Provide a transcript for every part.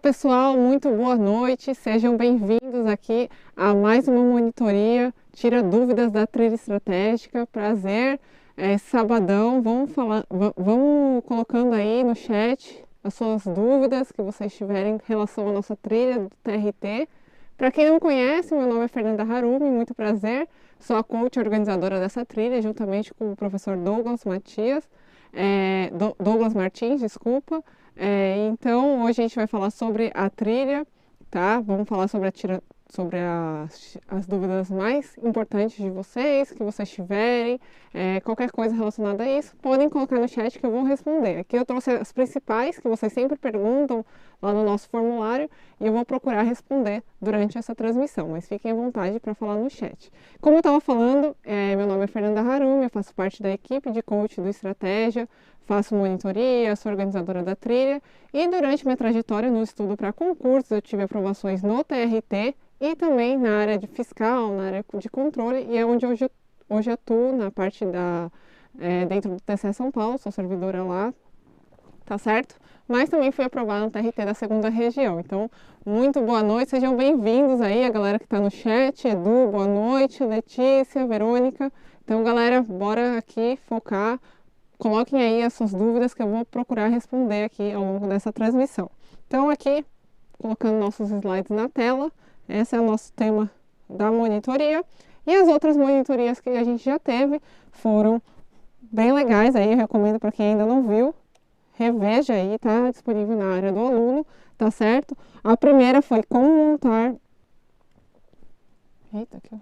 pessoal, muito boa noite, sejam bem-vindos aqui a mais uma monitoria Tira Dúvidas da Trilha Estratégica. Prazer, sabadão, vamos colocando aí no chat as suas dúvidas que vocês tiverem em relação à nossa trilha do TRT. Para quem não conhece, meu nome é Fernanda Harumi, muito prazer, sou a coach organizadora dessa trilha, juntamente com o professor Douglas Martins, desculpa. Então, hoje a gente vai falar sobre a trilha, tá? Vamos falar sobre as dúvidas mais importantes de vocês, que vocês tiverem, qualquer coisa relacionada a isso, podem colocar no chat que eu vou responder. Aqui eu trouxe as principais que vocês sempre perguntam lá no nosso formulário e eu vou procurar responder durante essa transmissão, mas fiquem à vontade para falar no chat. Como eu estava falando, meu nome é Fernanda Harumi, eu faço parte da equipe de coach do Estratégia, faço monitoria, sou organizadora da trilha e durante minha trajetória no estudo para concursos eu tive aprovações no TRT e também na área de fiscal, na área de controle, e é onde hoje atuo na parte dentro do TCE São Paulo, sou servidora lá, tá certo? Mas também fui aprovada no TRT da segunda região. Então, muito boa noite, sejam bem-vindos aí, a galera que está no chat, Edu, boa noite, Letícia, Verônica. Então, galera, bora aqui focar, coloquem aí as suas dúvidas que eu vou procurar responder aqui ao longo dessa transmissão. Então, aqui, colocando nossos slides na tela, esse é o nosso tema da monitoria. E as outras monitorias que a gente já teve foram bem legais, aí eu recomendo para quem ainda não viu, reveja aí, tá disponível na área do aluno, tá certo? A primeira foi como montar... Eita, aqui, ó.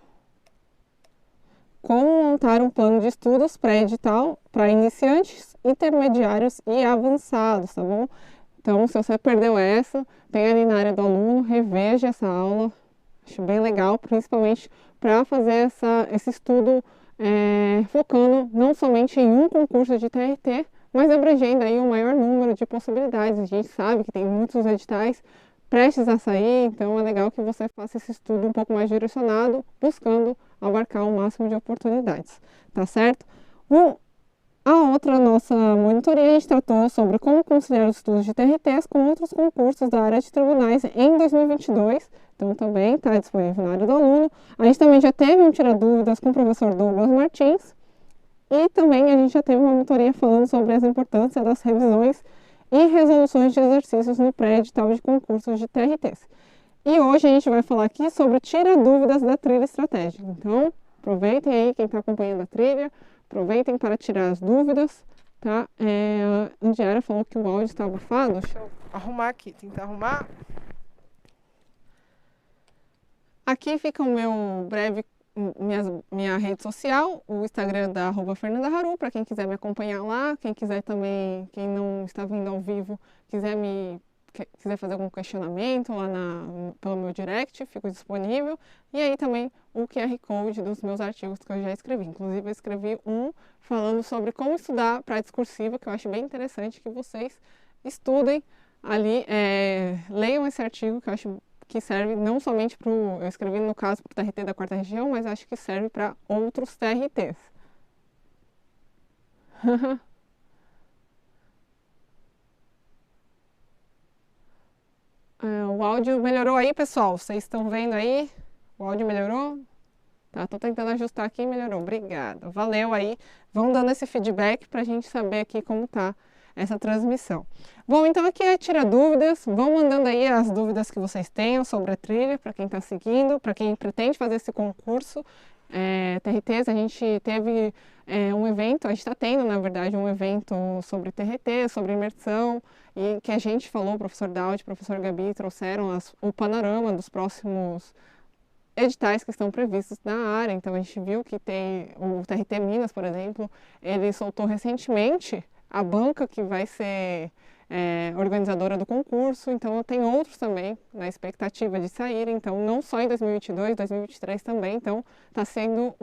Como montar um plano de estudos pré-edital para iniciantes, intermediários e avançados, tá bom? Então, se você perdeu essa, tem ali na área do aluno, reveja essa aula, acho bem legal, principalmente para fazer esse estudo focando não somente em um concurso de TRT, mas abrangendo aí um maior número de possibilidades. A gente sabe que tem muitos editais prestes a sair, então é legal que você faça esse estudo um pouco mais direcionado, buscando abarcar o máximo de oportunidades, tá certo? A outra nossa monitoria, a gente tratou sobre como conciliar os estudos de TRTs com outros concursos da área de tribunais em 2022, então também está disponível na área do aluno. A gente também já teve um Tira Dúvidas com o professor Douglas Martins e também a gente já teve uma monitoria falando sobre as importâncias das revisões e resoluções de exercícios no pré-edital de concursos de TRTs. E hoje a gente vai falar aqui sobre Tira Dúvidas da trilha estratégica. Então, aproveitem aí quem está acompanhando a trilha, aproveitem para tirar as dúvidas, tá? A Indiara falou que o áudio está abafado. Deixa eu arrumar aqui, tentar arrumar. Aqui fica o meu minha rede social, o Instagram da @Fernanda Haru, para quem quiser me acompanhar lá, quem quiser também, quem não está vindo ao vivo, quiser fazer algum questionamento lá pelo meu direct, fico disponível. E aí também o QR Code dos meus artigos que eu já escrevi. Inclusive eu escrevi um falando sobre como estudar para a discursiva, que eu acho bem interessante que vocês estudem ali, leiam esse artigo, que eu acho que serve não somente para eu escrevi no caso para o TRT da quarta região, mas acho que serve para outros TRTs. O áudio melhorou aí, pessoal? Vocês estão vendo aí? O áudio melhorou? Tá, tô tentando ajustar aqui e melhorou. Obrigada. Valeu aí. Vão dando esse feedback para a gente saber aqui como tá essa transmissão. Bom, então aqui é Tira Dúvidas. Vão mandando aí as dúvidas que vocês tenham sobre a trilha, para quem está seguindo, para quem pretende fazer esse concurso. TRTs, a gente teve um evento, a gente está tendo, na verdade, um evento sobre TRT, sobre imersão, e que a gente falou, o professor Daud, o professor Gabi, trouxeram o panorama dos próximos editais que estão previstos na área. Então a gente viu que tem o TRT Minas, por exemplo, ele soltou recentemente a banca que vai ser organizadora do concurso, então tem outros também na expectativa de sair, então não só em 2022, 2023 também, então está sendo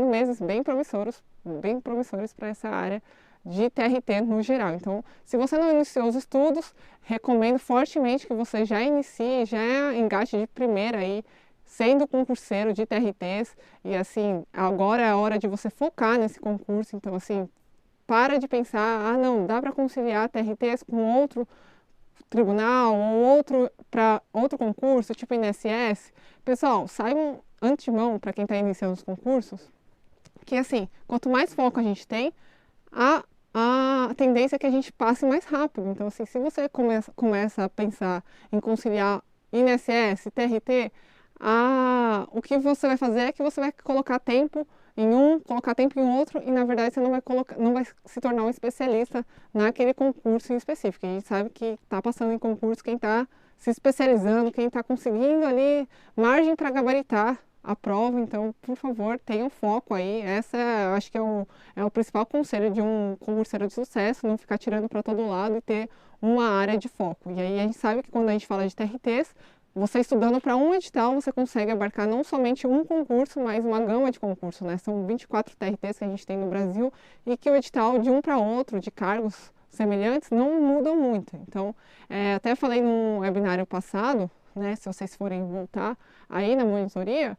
meses bem promissores para essa área de TRT no geral. Então, se você não iniciou os estudos, recomendo fortemente que você já inicie, já engate de primeira aí, sendo concurseiro de TRTs, e assim, agora é a hora de você focar nesse concurso. Então, assim, para de pensar, não, dá para conciliar TRTs com outro tribunal ou outro para outro concurso, tipo INSS, pessoal, saibam antemão para quem está iniciando os concursos, que assim, quanto mais foco a gente tem, a tendência é que a gente passe mais rápido. Então, assim, se você começa a pensar em conciliar INSS, TRT, o que você vai fazer é que você vai colocar tempo em um, colocar tempo em outro, e na verdade você não vai se tornar um especialista naquele concurso em específico. A gente sabe que está passando em concurso quem está se especializando, quem está conseguindo ali margem para gabaritar a prova. Então, por favor, tenham foco aí. Essa, eu acho que é o principal conselho de um concurseiro de sucesso, não ficar tirando para todo lado e ter uma área de foco. E aí a gente sabe que quando a gente fala de TRTs, você estudando para um edital, você consegue abarcar não somente um concurso, mas uma gama de concursos, né? São 24 TRTs que a gente tem no Brasil e que o edital de um para outro, de cargos semelhantes, não mudam muito. Então, até falei num webinário passado, né? Se vocês forem voltar aí na monitoria,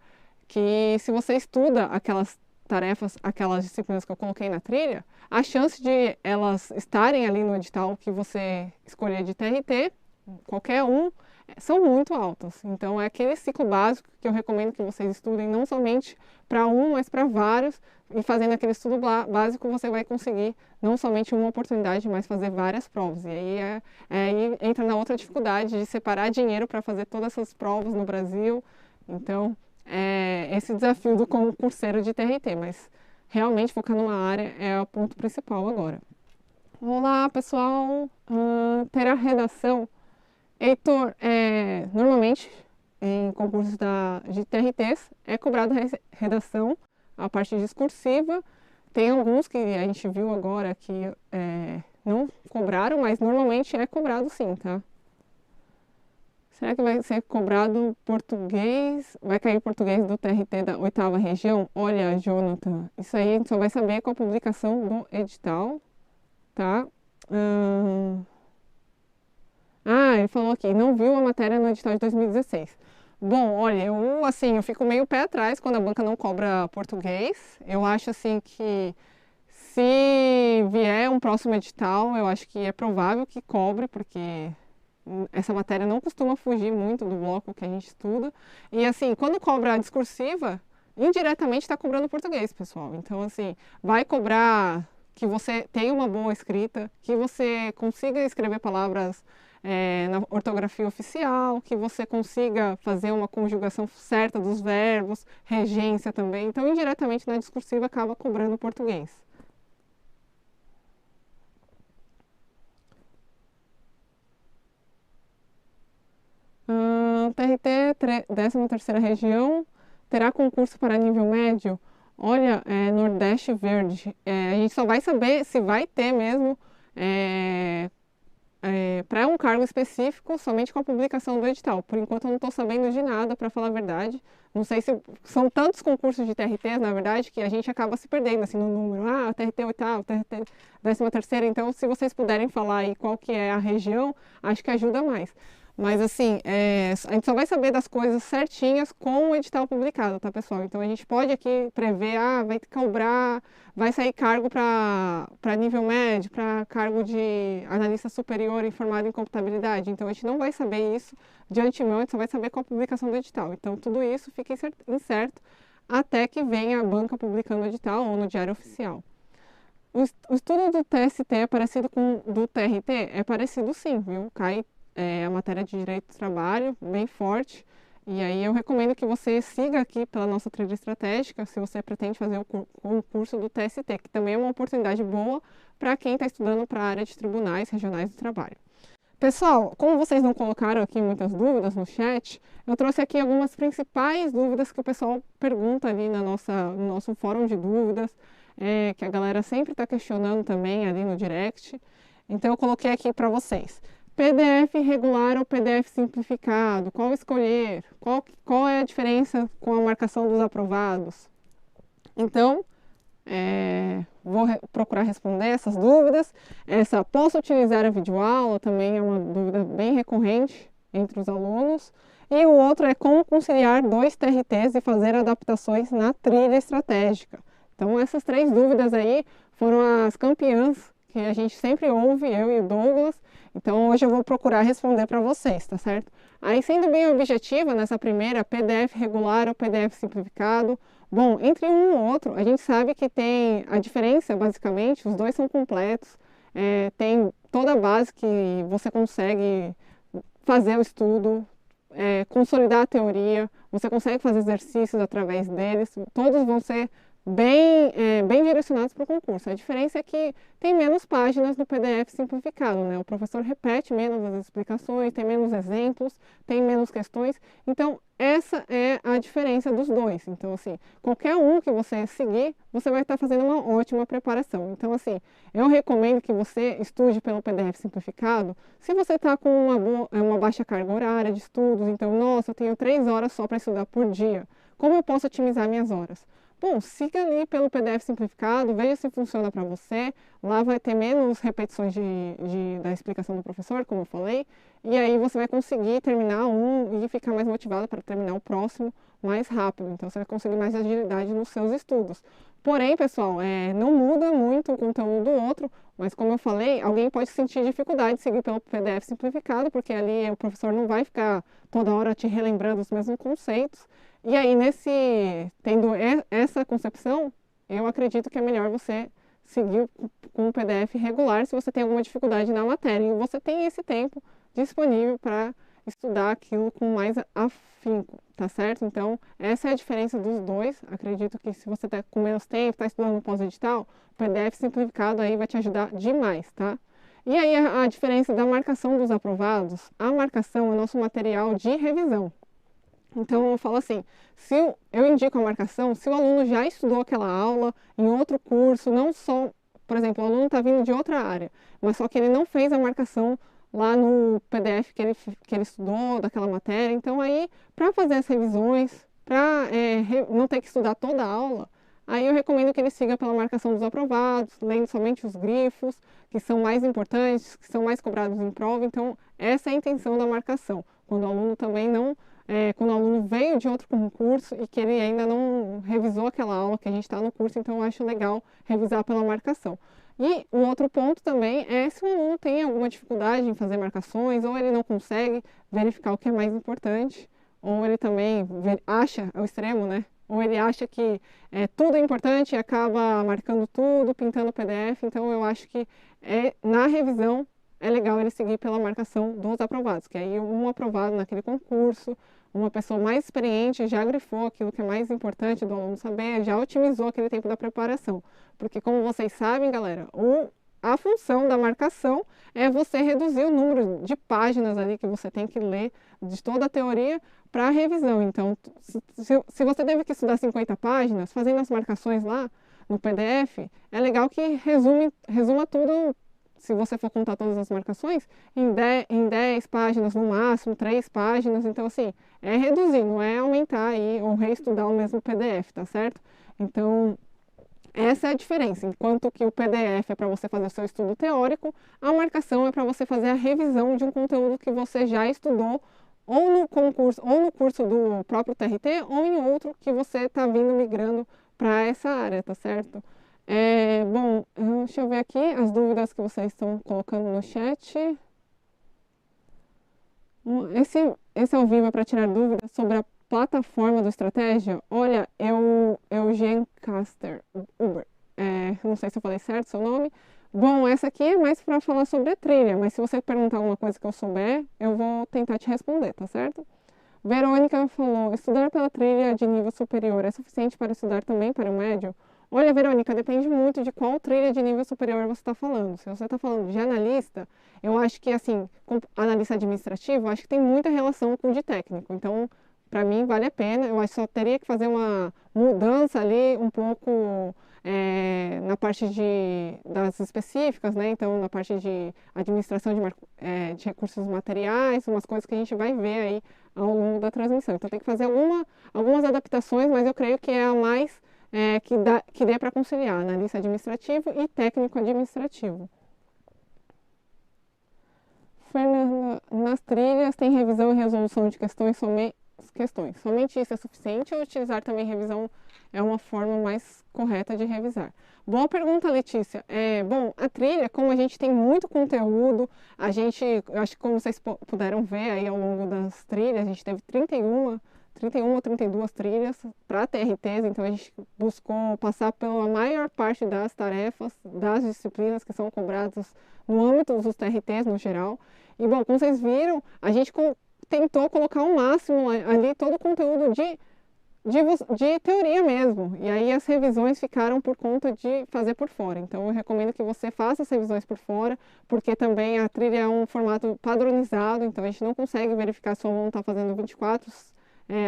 que se você estuda aquelas tarefas, aquelas disciplinas que eu coloquei na trilha, a chance de elas estarem ali no edital que você escolher de TRT, qualquer um, são muito altas. Então, é aquele ciclo básico que eu recomendo que vocês estudem, não somente para um, mas para vários. E fazendo aquele estudo básico, você vai conseguir não somente uma oportunidade, mas fazer várias provas. E aí entra na outra dificuldade de separar dinheiro para fazer todas essas provas no Brasil. Então, esse desafio do concurseiro de TRT, mas realmente focar numa área é o ponto principal agora. Olá, pessoal! Ter a redação. Heitor, normalmente em concursos de TRTs é cobrado redação, a parte discursiva. Tem alguns que a gente viu agora que não cobraram, mas normalmente é cobrado sim, tá? Será que vai ser cobrado português? Vai cair português do TRT da 8ª região? Olha, Jonathan, isso aí a gente só vai saber com a publicação do edital, tá? Ele falou aqui, não viu a matéria no edital de 2016. Bom, olha, eu fico meio pé atrás quando a banca não cobra português. Eu acho, assim, que se vier um próximo edital, eu acho que é provável que cobre, porque essa matéria não costuma fugir muito do bloco que a gente estuda. E, assim, quando cobra a discursiva, indiretamente está cobrando português, pessoal. Então, assim, vai cobrar que você tenha uma boa escrita, que você consiga escrever palavras na ortografia oficial, que você consiga fazer uma conjugação certa dos verbos, regência também. Então, indiretamente na discursiva acaba cobrando português. TRT, 13ª região, terá concurso para nível médio? Olha, Nordeste Verde, a gente só vai saber se vai ter mesmo para um cargo específico somente com a publicação do edital. Por enquanto eu não estou sabendo de nada, para falar a verdade. Não sei se são tantos concursos de TRTs, na verdade, que a gente acaba se perdendo assim, no número. TRT 8ª, TRT 13ª. Então, se vocês puderem falar aí qual que é a região, acho que ajuda mais. Mas assim, a gente só vai saber das coisas certinhas com o edital publicado, tá, pessoal? Então a gente pode aqui prever, vai cobrar, vai sair cargo para nível médio, para cargo de analista superior informado em computabilidade. Então a gente não vai saber isso de antemão, a gente só vai saber com a publicação do edital. Então tudo isso fica incerto até que venha a banca publicando o edital ou no Diário Oficial. O estudo do TST é parecido com o do TRT? É parecido sim, viu? Cai a matéria de Direito do Trabalho, bem forte. E aí eu recomendo que você siga aqui pela nossa trilha estratégica, se você pretende fazer o concurso do TST, que também é uma oportunidade boa para quem está estudando para a área de tribunais regionais do trabalho. Pessoal, como vocês não colocaram aqui muitas dúvidas no chat, eu trouxe aqui algumas principais dúvidas que o pessoal pergunta ali no nosso fórum de dúvidas, que a galera sempre está questionando também ali no direct. Então eu coloquei aqui para vocês. PDF regular ou PDF simplificado? Qual escolher? Qual é a diferença com a marcação dos aprovados? Então, vou procurar responder essas dúvidas. Posso utilizar a videoaula? Também é uma dúvida bem recorrente entre os alunos. E o outro é como conciliar 2 TRTs e fazer adaptações na trilha estratégica. Então, essas 3 dúvidas aí foram as campeãs que a gente sempre ouve, eu e o Douglas, Então hoje eu vou procurar responder para vocês, tá certo? Aí sendo bem objetiva nessa primeira, PDF regular ou PDF simplificado, bom, entre um e outro, a gente sabe que tem a diferença, basicamente, os dois são completos, tem toda a base que você consegue fazer o estudo, consolidar a teoria, você consegue fazer exercícios através deles, todos vão ser bem direcionados para o concurso. A diferença é que tem menos páginas no PDF simplificado, né? O professor repete menos as explicações, tem menos exemplos, tem menos questões. Então, essa é a diferença dos dois. Então, assim, qualquer um que você seguir, você vai estar fazendo uma ótima preparação. Então, assim, eu recomendo que você estude pelo PDF simplificado se você está com uma baixa carga horária de estudos. Então, nossa, eu tenho 3 horas só para estudar por dia. Como eu posso otimizar minhas horas? Bom, siga ali pelo PDF simplificado, veja se funciona para você. Lá vai ter menos repetições da explicação do professor, como eu falei, e aí você vai conseguir terminar um e ficar mais motivado para terminar o próximo mais rápido. Então você vai conseguir mais agilidade nos seus estudos. Porém, pessoal, não muda muito o conteúdo do outro, mas como eu falei, alguém pode sentir dificuldade de seguir pelo PDF simplificado, porque ali o professor não vai ficar toda hora te relembrando os mesmos conceitos. E aí, tendo essa concepção, eu acredito que é melhor você seguir com o PDF regular se você tem alguma dificuldade na matéria. E você tem esse tempo disponível para estudar aquilo com mais afinco, tá certo? Então, essa é a diferença dos dois. Acredito que se você está com menos tempo, está estudando no pós-edital, o PDF simplificado aí vai te ajudar demais, tá? E aí, a diferença da marcação dos aprovados, a marcação é nosso material de revisão. Então, eu falo assim, eu indico a marcação se o aluno já estudou aquela aula em outro curso, não só, por exemplo, o aluno está vindo de outra área, mas só que ele não fez a marcação lá no PDF que ele estudou daquela matéria. Então, aí, para fazer as revisões, para não ter que estudar toda a aula, aí eu recomendo que ele siga pela marcação dos aprovados, lendo somente os grifos, que são mais importantes, que são mais cobrados em prova. Então, essa é a intenção da marcação, quando o aluno também não quando o aluno veio de outro concurso e que ele ainda não revisou aquela aula que a gente está no curso, então eu acho legal revisar pela marcação. E o outro ponto também é se o aluno tem alguma dificuldade em fazer marcações, ou ele não consegue verificar o que é mais importante, ou ele também acha, ao extremo, né? Ou ele acha que tudo é importante e acaba marcando tudo, pintando o PDF. Então eu acho que na revisão é legal ele seguir pela marcação dos aprovados, que aí um aprovado naquele concurso, uma pessoa mais experiente já grifou aquilo que é mais importante do aluno saber, já otimizou aquele tempo da preparação. Porque como vocês sabem, galera, a função da marcação é você reduzir o número de páginas ali que você tem que ler de toda a teoria para a revisão. Então, se você teve que estudar 50 páginas, fazendo as marcações lá no PDF, é legal que resuma tudo. Se você for contar todas as marcações, em 10 páginas no máximo, 3 páginas. Então, assim, é reduzir, não é aumentar aí ou reestudar o mesmo PDF, tá certo? Então, essa é a diferença. Enquanto que o PDF é para você fazer o seu estudo teórico, a marcação é para você fazer a revisão de um conteúdo que você já estudou, ou no concurso, ou no curso do próprio TRT, ou em outro que você está vindo migrando para essa área, tá certo? Bom, deixa eu ver aqui as dúvidas que vocês estão colocando no chat. Esse ao vivo é para tirar dúvidas sobre a plataforma do Estratégia. Olha, Eugencaster Uber. Não sei se eu falei certo o seu nome. Bom, essa aqui é mais para falar sobre a trilha, mas se você perguntar alguma coisa que eu souber, eu vou tentar te responder, tá certo? Verônica falou, estudar pela trilha de nível superior é suficiente para estudar também para o médio? Olha, Verônica, depende muito de qual trilha de nível superior você está falando. Se você está falando de analista, eu acho que, assim, com analista administrativo, eu acho que tem muita relação com o de técnico. Então, para mim, vale a pena. Eu acho que só teria que fazer uma mudança ali um pouco na parte das específicas, né? Então, na parte de administração de recursos materiais, umas coisas que a gente vai ver aí ao longo da transmissão. Então, tem que fazer algumas adaptações, mas eu creio que é a mais que dê para conciliar analista administrativo e técnico administrativo. Fernanda, nas trilhas tem revisão e resolução de questões questões. Somente isso é suficiente ou utilizar também revisão é uma forma mais correta de revisar? Boa pergunta, Letícia. Bom, a trilha, como a gente tem muito conteúdo, eu acho que como vocês puderam ver aí ao longo das trilhas, a gente teve 31 ou 32 trilhas para TRTs, então a gente buscou passar pela maior parte das tarefas, das disciplinas que são cobradas no âmbito dos TRTs no geral. E bom, como vocês viram, a gente tentou colocar ao máximo ali todo o conteúdo de teoria mesmo. E aí as revisões ficaram por conta de fazer por fora. Então eu recomendo que você faça as revisões por fora, porque também a trilha é um formato padronizado, então a gente não consegue verificar se o aluno está fazendo 24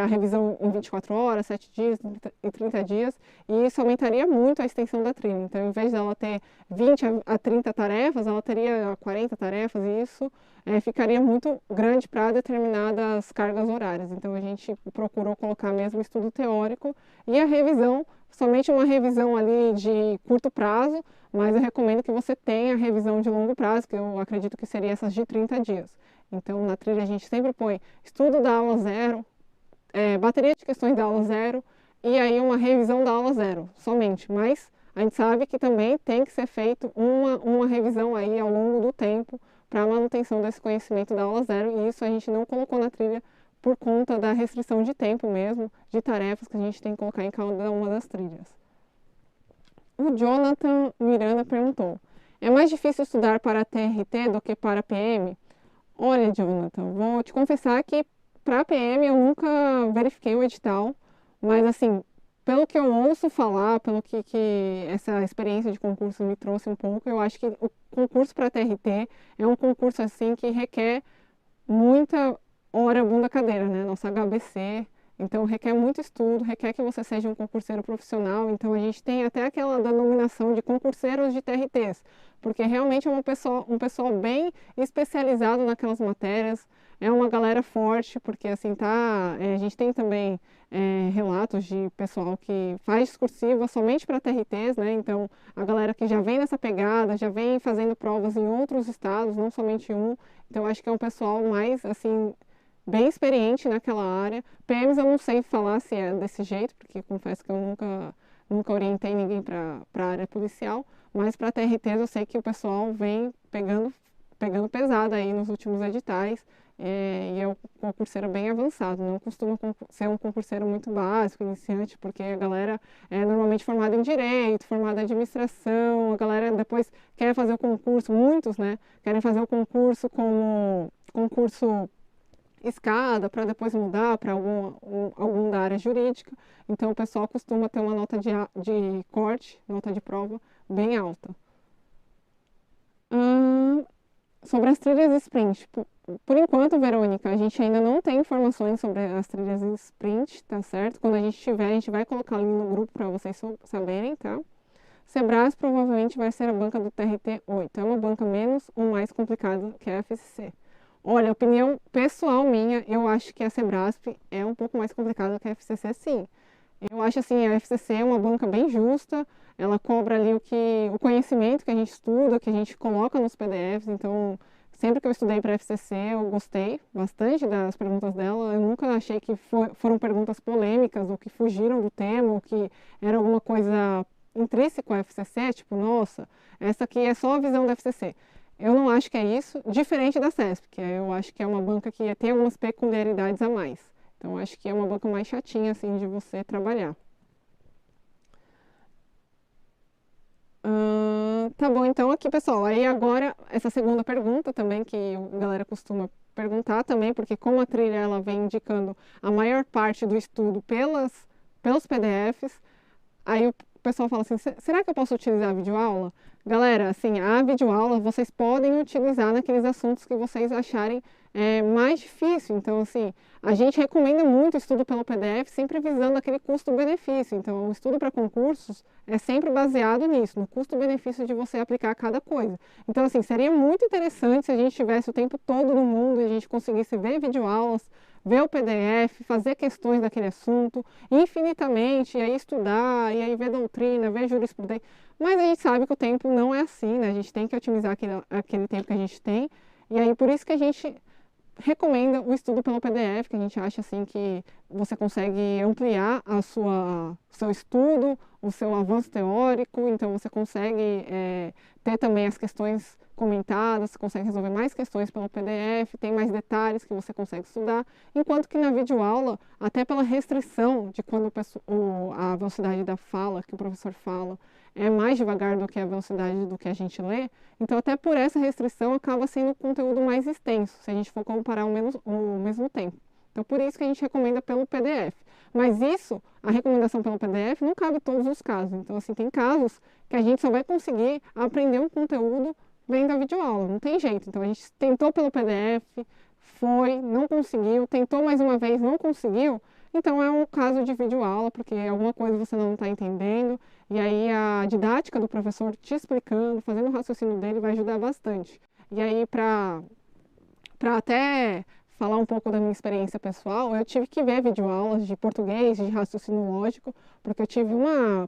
a revisão em 24 horas, 7 dias e 30 dias, e isso aumentaria muito a extensão da trilha. Então, em vez dela ter 20 a 30 tarefas, ela teria 40 tarefas, e isso ficaria muito grande para determinadas cargas horárias. Então, a gente procurou colocar mesmo estudo teórico e a revisão, somente uma revisão ali de curto prazo, mas eu recomendo que você tenha a revisão de longo prazo, que eu acredito que seria essas de 30 dias. Então, na trilha a gente sempre põe estudo da aula 0, bateria de questões da aula 0 e aí uma revisão da aula 0 somente, mas a gente sabe que também tem que ser feito uma revisão aí ao longo do tempo para a manutenção desse conhecimento da aula 0 e isso a gente não colocou na trilha por conta da restrição de tempo mesmo, de tarefas que a gente tem que colocar em cada uma das trilhas. O Jonathan Miranda perguntou, é mais difícil estudar para TRT do que para PM? Olha, Jonathan, vou te confessar que para a PM eu nunca verifiquei o edital, mas assim, pelo que eu ouço falar, pelo que essa experiência de concurso me trouxe um pouco, eu acho que o concurso para TRT é um concurso assim que requer muita hora bunda cadeira, né? Nossa HBC, então requer muito estudo, requer que você seja um concurseiro profissional, então a gente tem até aquela denominação de concurseiros de TRTs, porque realmente é um pessoal bem especializado naquelas matérias, é uma galera forte, porque assim a gente tem também relatos de pessoal que faz discursiva somente para TRTs, né? Então a galera que já vem nessa pegada, já vem fazendo provas em outros estados, não somente um. Então acho que é um pessoal mais assim bem experiente naquela área. PMs eu não sei falar se é desse jeito, porque confesso que eu nunca orientei ninguém para a área policial, mas para TRTs eu sei que o pessoal vem pegando pesado aí nos últimos editais. E é um concurseiro bem avançado, não costuma ser um concurseiro muito básico, iniciante, porque a galera é normalmente formada em Direito, formada em Administração, a galera depois quer fazer o concurso, muitos, né, querem fazer o concurso como concurso escada, para depois mudar para algum da área jurídica, então o pessoal costuma ter uma nota de corte, nota de prova, bem alta. Sobre as trilhas sprint, por enquanto, Verônica, a gente ainda não tem informações sobre as trilhas sprint, tá certo? Quando a gente tiver, a gente vai colocar ali no grupo para vocês saberem, tá? Sebrasp provavelmente vai ser a banca do TRT 8. É uma banca menos ou mais complicada que a FCC. Olha, opinião pessoal minha, eu acho que a Sebrasp é um pouco mais complicada que a FCC, sim. Eu acho assim, a FCC é uma banca bem justa, ela cobra ali o conhecimento que a gente estuda, que a gente coloca nos PDFs, então sempre que eu estudei para a FCC eu gostei bastante das perguntas dela, eu nunca achei que foram perguntas polêmicas ou que fugiram do tema ou que era alguma coisa intrínseca à FCC, tipo, nossa, essa aqui é só a visão da FCC. Eu não acho que é isso, diferente da CESP, que eu acho que é uma banca que tem algumas peculiaridades a mais. Então, acho que é uma banca mais chatinha, assim, de você trabalhar. Tá bom, então aqui, pessoal, aí agora, essa segunda pergunta também, que a galera costuma perguntar também, porque como a trilha, ela vem indicando a maior parte do estudo pelos PDFs, aí o pessoal fala assim, será que eu posso utilizar a videoaula? Galera, assim, a videoaula vocês podem utilizar naqueles assuntos que vocês acharem mais difícil. Então, assim, a gente recomenda muito o estudo pelo PDF, sempre visando aquele custo-benefício. Então, o estudo para concursos é sempre baseado nisso, no custo-benefício de você aplicar cada coisa. Então, assim, seria muito interessante se a gente tivesse o tempo todo no mundo e a gente conseguisse ver videoaulas, ver o PDF, fazer questões daquele assunto infinitamente, e aí estudar, e aí ver doutrina, ver jurisprudência. Mas a gente sabe que o tempo não é assim, né? A gente tem que otimizar aquele tempo que a gente tem. E aí, por isso que a gente recomenda o estudo pelo PDF, que a gente acha assim que você consegue ampliar o seu estudo, o seu avanço teórico, então você consegue ter também as questões comentadas, você consegue resolver mais questões pelo PDF, tem mais detalhes que você consegue estudar, enquanto que na videoaula, até pela restrição de quando a velocidade da fala, que o professor fala, é mais devagar do que a velocidade do que a gente lê, então até por essa restrição acaba sendo conteúdo mais extenso, se a gente for comparar o mesmo tempo. Então por isso que a gente recomenda pelo PDF. Mas isso, a recomendação pelo PDF, não cabe em todos os casos. Então assim, tem casos que a gente só vai conseguir aprender um conteúdo vendo a videoaula, não tem jeito. Então a gente tentou pelo PDF, não conseguiu, tentou mais uma vez, não conseguiu. Então é um caso de videoaula, porque alguma coisa você não está entendendo, e aí a didática do professor te explicando, fazendo o raciocínio dele vai ajudar bastante. E aí para até falar um pouco da minha experiência pessoal, eu tive que ver videoaulas de português, de raciocínio lógico, porque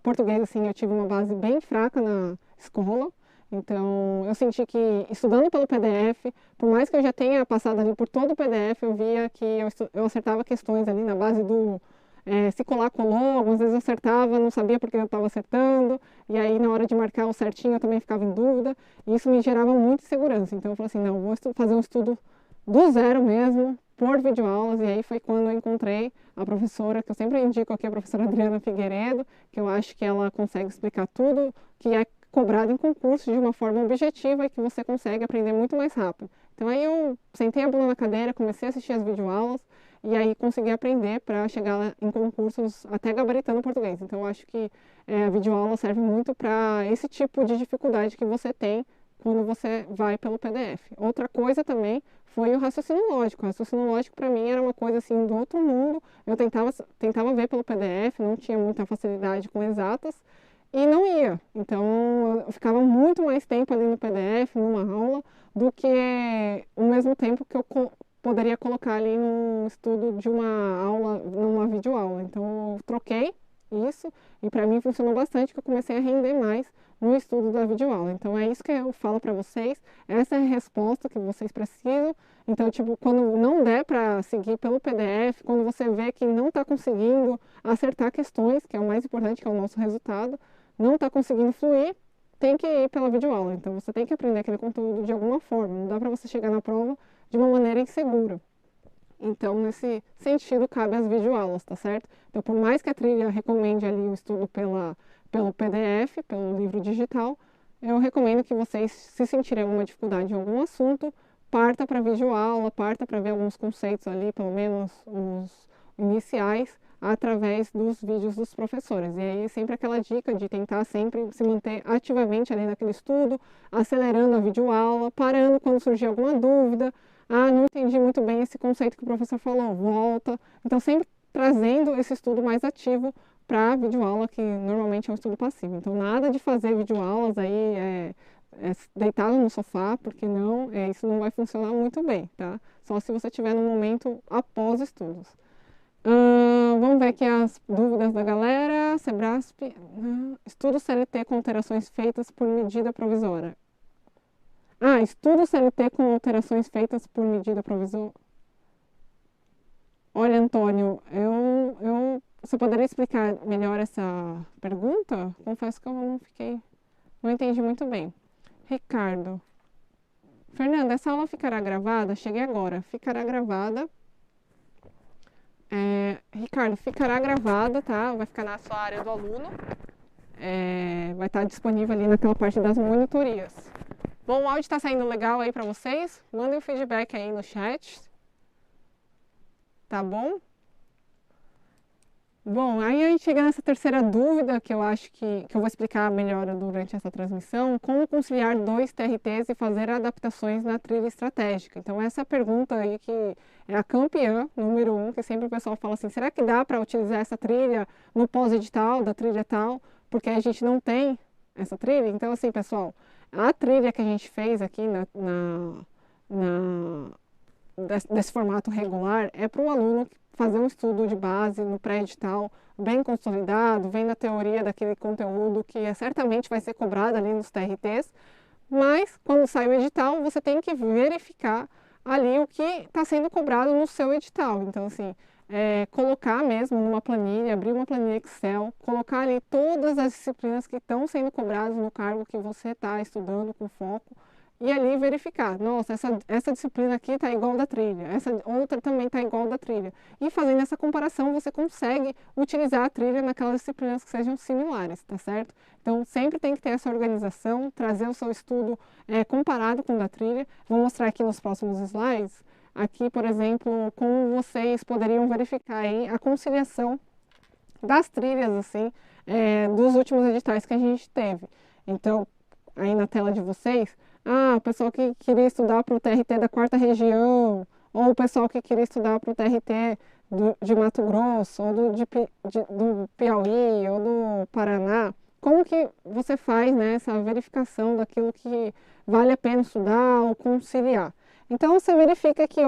português assim, eu tive uma base bem fraca na escola. Então, eu senti que estudando pelo PDF, por mais que eu já tenha passado ali por todo o PDF, eu via que eu acertava questões ali na base do se colar, colou, algumas vezes eu acertava, não sabia porque eu estava acertando, e aí na hora de marcar o certinho eu também ficava em dúvida, e isso me gerava muita insegurança. Então, eu falei assim, não, vou fazer um estudo do zero mesmo, por videoaulas, e aí foi quando eu encontrei a professora, que eu sempre indico aqui, a professora Adriana Figueiredo, que eu acho que ela consegue explicar tudo, que é cobrado em concurso de uma forma objetiva e que você consegue aprender muito mais rápido. Então aí eu sentei a bunda na cadeira, comecei a assistir as videoaulas e aí consegui aprender para chegar em concursos até gabaritando português. Então eu acho que a videoaula serve muito para esse tipo de dificuldade que você tem quando você vai pelo PDF. Outra coisa também foi o raciocínio lógico. O raciocínio lógico para mim era uma coisa assim do outro mundo. Eu tentava ver pelo PDF, não tinha muita facilidade com exatas e não ia. Então eu ficava muito mais tempo ali no PDF, numa aula, do que o mesmo tempo que eu poderia colocar ali no estudo de uma aula, numa videoaula. Então eu troquei isso e para mim funcionou bastante, que eu comecei a render mais no estudo da videoaula. Então é isso que eu falo para vocês, essa é a resposta que vocês precisam. Então, tipo, quando não der para seguir pelo PDF, quando você vê que não está conseguindo acertar questões, que é o mais importante, que é o nosso resultado, não está conseguindo fluir, tem que ir pela videoaula. Então você tem que aprender aquele conteúdo de alguma forma. Não dá para você chegar na prova de uma maneira insegura. Então, nesse sentido, cabe as videoaulas, tá certo? Então, por mais que a trilha recomende ali o estudo pelo PDF, pelo livro digital, eu recomendo que vocês, se sentirem alguma dificuldade em algum assunto, parta para a videoaula, parta para ver alguns conceitos ali, pelo menos os iniciais, através dos vídeos dos professores. E aí sempre aquela dica de tentar sempre se manter ativamente ali naquele estudo, acelerando a videoaula, parando quando surgir alguma dúvida. Ah, não entendi muito bem esse conceito que o professor falou, volta. Então sempre trazendo esse estudo mais ativo para a videoaula, que normalmente é um estudo passivo. Então nada de fazer videoaulas aí deitado no sofá, porque isso não vai funcionar muito bem, tá? Só se você estiver no momento após estudos. Vamos ver aqui as dúvidas da galera. Sebrasp, estudo CLT com alterações feitas por medida provisória. Estudo CLT com alterações feitas por medida provisória. Olha, Antônio, você poderia explicar melhor essa pergunta? Confesso que eu não entendi muito bem. Ricardo. Fernanda, essa aula ficará gravada? Cheguei agora. Ficará gravada. Ricardo, ficará gravada, tá? Vai ficar na sua área do aluno. Vai estar disponível ali naquela parte das monitorias. Bom, o áudio está saindo legal aí para vocês? Mandem um feedback aí no chat. Tá bom? Bom, aí a gente chega nessa terceira dúvida, que eu acho que eu vou explicar melhor durante essa transmissão, como conciliar 2 TRTs e fazer adaptações na trilha estratégica. Então, essa pergunta aí que é a campeã, número 1, que sempre o pessoal fala assim, será que dá para utilizar essa trilha no pós-edital, da trilha tal, porque a gente não tem essa trilha? Então, assim, pessoal, a trilha que a gente fez aqui desse formato regular é para o aluno fazer um estudo de base no pré-edital bem consolidado, vendo a teoria daquele conteúdo que certamente vai ser cobrado ali nos TRTs, mas quando sai o edital você tem que verificar ali o que está sendo cobrado no seu edital. Então, assim, colocar mesmo numa planilha, abrir uma planilha Excel, colocar ali todas as disciplinas que estão sendo cobradas no cargo que você está estudando com foco e ali verificar, nossa, essa disciplina aqui está igual da trilha, essa outra também está igual da trilha. E fazendo essa comparação, você consegue utilizar a trilha naquelas disciplinas que sejam similares, tá certo? Então, sempre tem que ter essa organização, trazer o seu estudo comparado com o da trilha. Vou mostrar aqui nos próximos slides, aqui, por exemplo, como vocês poderiam verificar aí a conciliação das trilhas, assim, dos últimos editais que a gente teve. Então, aí na tela de vocês, o pessoal que queria estudar para o TRT da 4ª região, ou o pessoal que queria estudar para o TRT de Mato Grosso, ou do Piauí, ou do Paraná, como que você faz, né, essa verificação daquilo que vale a pena estudar ou conciliar? Então, você verifica que,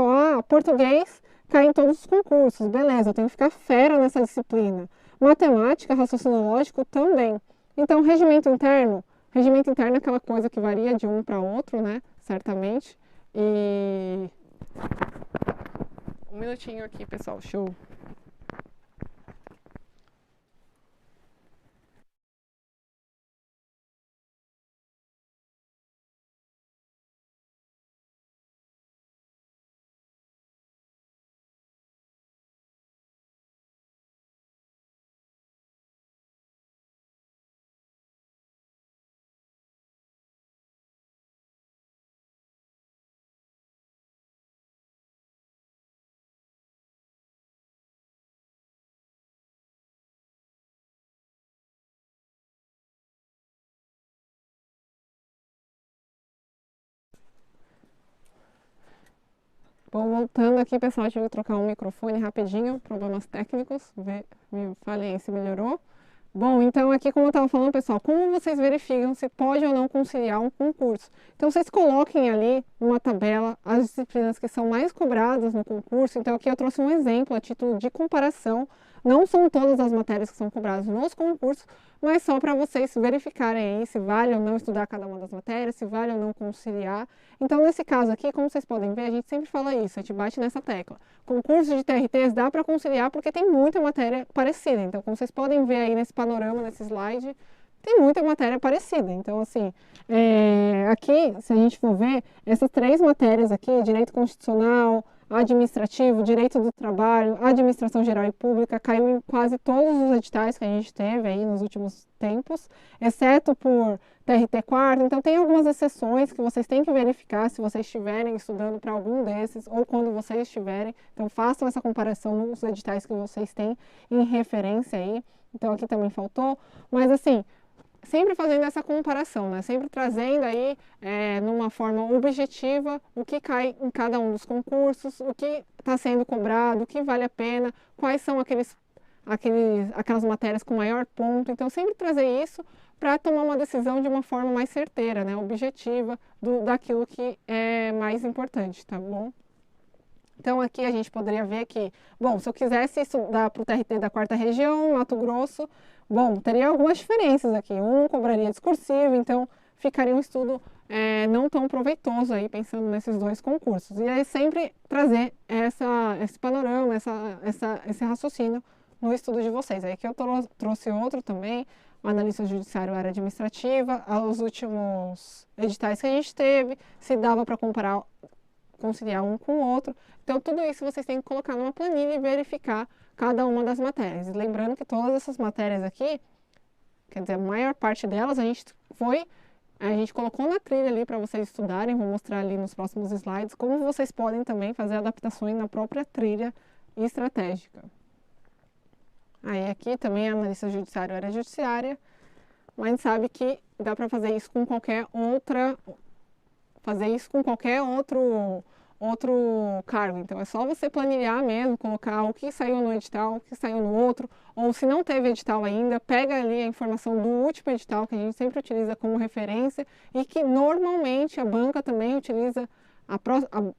português cai em todos os concursos, beleza, eu tenho que ficar fera nessa disciplina. Matemática, raciocínio lógico também. Então, regimento interno é aquela coisa que varia de um para outro, né? Certamente. E um minutinho aqui, pessoal, show. Bom, voltando aqui, pessoal, tive que trocar um microfone rapidinho, problemas técnicos, me falem se melhorou. Bom, então aqui como eu estava falando, pessoal, como vocês verificam se pode ou não conciliar um concurso? Então vocês coloquem ali numa tabela as disciplinas que são mais cobradas no concurso. Então aqui eu trouxe um exemplo a título de comparação. Não são todas as matérias que são cobradas nos concursos, mas só para vocês verificarem aí se vale ou não estudar cada uma das matérias, se vale ou não conciliar. Então nesse caso aqui, como vocês podem ver, a gente sempre fala isso, a gente bate nessa tecla. Concursos de TRTs dá para conciliar porque tem muita matéria parecida. Então, como vocês podem ver aí nesse panorama, nesse slide, tem muita matéria parecida. Então, assim, aqui, se a gente for ver, essas 3 matérias aqui, Direito Constitucional, Administrativo, Direito do Trabalho, Administração Geral e Pública, caiu em quase todos os editais que a gente teve aí nos últimos tempos, exceto por TRT 4. Então, tem algumas exceções que vocês têm que verificar se vocês estiverem estudando para algum desses ou quando vocês estiverem. Então, façam essa comparação nos editais que vocês têm em referência aí. Então, aqui também faltou. Mas, assim, sempre fazendo essa comparação, né? Sempre trazendo aí, numa forma objetiva, o que cai em cada um dos concursos, o que está sendo cobrado, o que vale a pena, quais são aquelas matérias com maior ponto. Então, sempre trazer isso para tomar uma decisão de uma forma mais certeira, né? Objetiva, daquilo que é mais importante, tá bom? Então, aqui a gente poderia ver que, bom, se eu quisesse estudar para o TRT da 4ª região, Mato Grosso, bom, teria algumas diferenças aqui. Um cobraria discursivo, então ficaria um estudo não tão proveitoso aí, pensando nesses 2 concursos. E aí sempre trazer esse panorama, esse raciocínio no estudo de vocês. Aí que eu trouxe outro também, o analista judiciário área administrativa, os últimos editais que a gente teve, se dava para conciliar um com o outro. Então, tudo isso vocês têm que colocar numa planilha e verificar cada uma das matérias. E lembrando que todas essas matérias aqui, quer dizer, a maior parte delas, a gente colocou na trilha ali para vocês estudarem. Vou mostrar ali nos próximos slides como vocês podem também fazer adaptações na própria trilha estratégica. Aí aqui também a analista judiciário área judiciária, mas a gente sabe que dá para fazer isso com qualquer outro cargo. Então, é só você planilhar mesmo, colocar o que saiu no edital, o que saiu no outro, ou se não teve edital ainda, pega ali a informação do último edital, que a gente sempre utiliza como referência, e que normalmente a banca também utiliza, a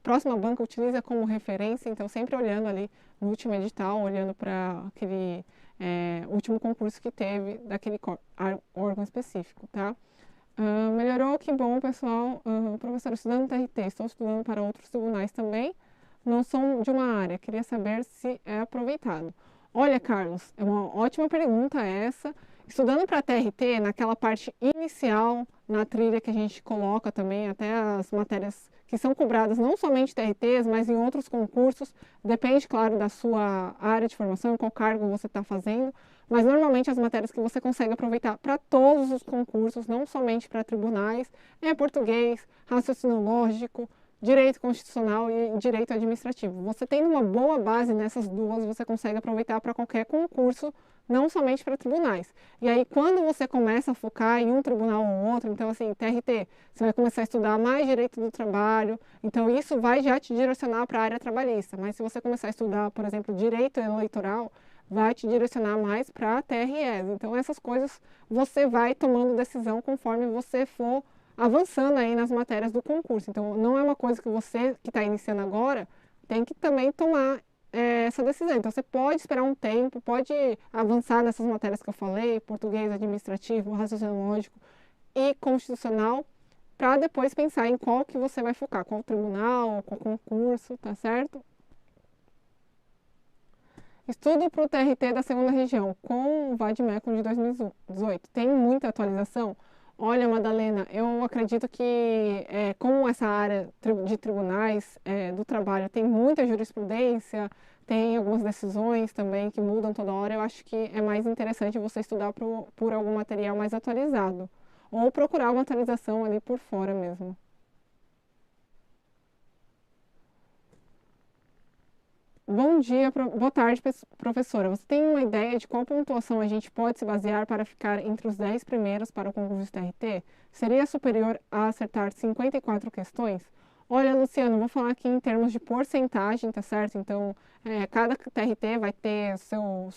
próxima banca utiliza como referência, então sempre olhando ali no último edital, olhando para aquele último concurso que teve daquele órgão específico, tá? Melhorou, que bom, pessoal. Professor, estudando TRT, estou estudando para outros tribunais também. Não sou de uma área, queria saber se é aproveitado. Olha, Carlos, é uma ótima pergunta essa. Estudando para TRT, naquela parte inicial, na trilha que a gente coloca também, até as matérias que são cobradas, não somente TRTs, mas em outros concursos, depende, claro, da sua área de formação, qual cargo você está fazendo, mas normalmente as matérias que você consegue aproveitar para todos os concursos, não somente para tribunais, é português, raciocínio lógico, direito constitucional e direito administrativo. Você tendo uma boa base nessas duas, você consegue aproveitar para qualquer concurso, não somente para tribunais. E aí, quando você começa a focar em um tribunal ou outro, então, assim, TRT, você vai começar a estudar mais direito do trabalho, então isso vai já te direcionar para a área trabalhista. Mas se você começar a estudar, por exemplo, direito eleitoral, vai te direcionar mais para a TREs. Então, essas coisas você vai tomando decisão conforme você for avançando aí nas matérias do concurso. Então, não é uma coisa que você que está iniciando agora tem que também tomar essa decisão. Então, você pode esperar um tempo, pode avançar nessas matérias que eu falei, português, administrativo, raciocínio lógico e constitucional, para depois pensar em qual que você vai focar, qual tribunal, qual concurso, tá certo? Estudo para o TRT da segunda região com o Vademecum de 2018. Tem muita atualização? Olha, Madalena, eu acredito que, como essa área de tribunais do trabalho tem muita jurisprudência, tem algumas decisões também que mudam toda hora, eu acho que é mais interessante você estudar por algum material mais atualizado, ou procurar uma atualização ali por fora mesmo. Bom dia, boa tarde, professora. Você tem uma ideia de qual pontuação a gente pode se basear para ficar entre os 10 primeiros para o concurso de TRT? Seria superior a acertar 54 questões? Olha, Luciano, vou falar aqui em termos de porcentagem, tá certo? Então, cada TRT vai ter seu